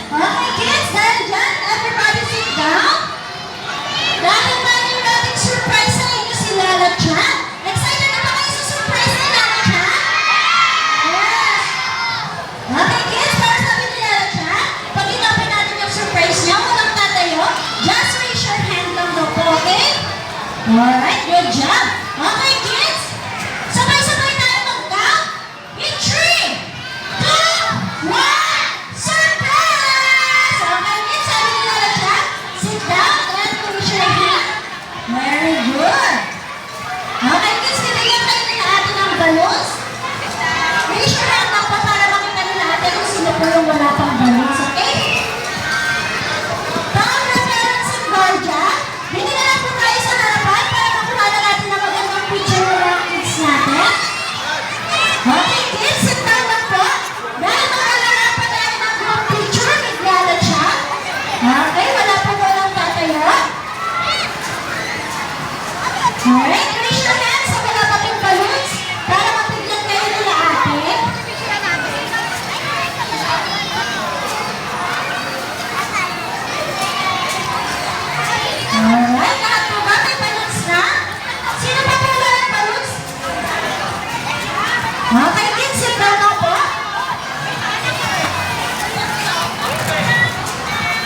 Okay, kids, dahil dyan, everybody sit down. Dahil tayo yung dating surprise sa inyo si Lala Chan. Excited na ba kayo sa surprise ni Lala Chan? Yes. Okay, kids, para sabi ni Lala Chan, pag inopin natin yung surprise niya, walang tatayo, just raise your hand lang daw po, okay? Alright, good job. Okay, kids, sabay-sabay tayo mag-count in 3, 2, 1, surprise! Okay, kids, sabi ni Lala Chan, sit down and raise your hand. Very good. Okay, kids, binigyan kayo ni ate ng balloons. Raise your hand lang po para makita nila ate kung sino po yung wala pang balloons, okay? Mga parents and guardian, hindi na lang po tayo sa harapan para makuha na natin ang magandang picture ng mga kids natin. Okay, kids, sit down lang po. Dahil makalaran pa tayo ng group picture with Lala Chan. Okay, wala po walang tatayo. Alright, raise your hands sa wala pa pong balloons para mapigyan kayo nila ate. Alright, lahat po ba may balloons na? Sino pa po walang balloons? Okay, kids, sit down lang po.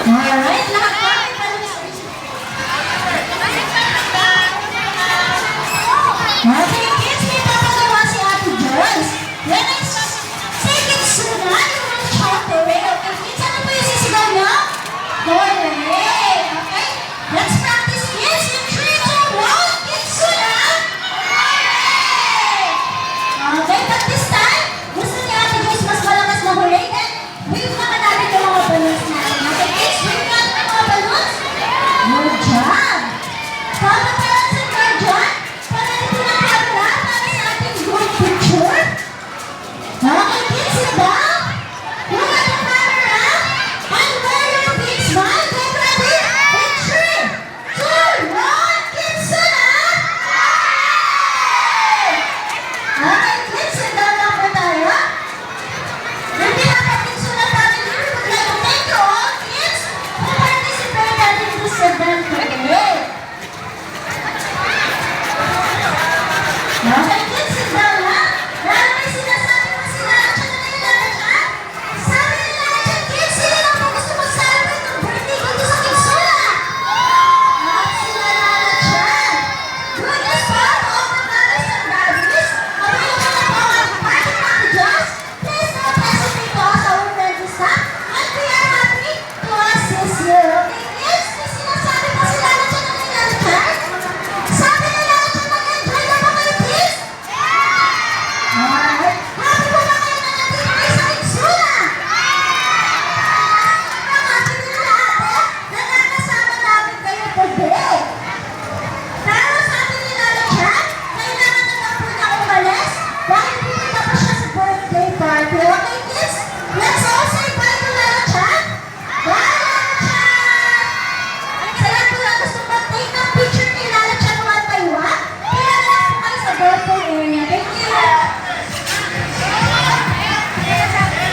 Alright,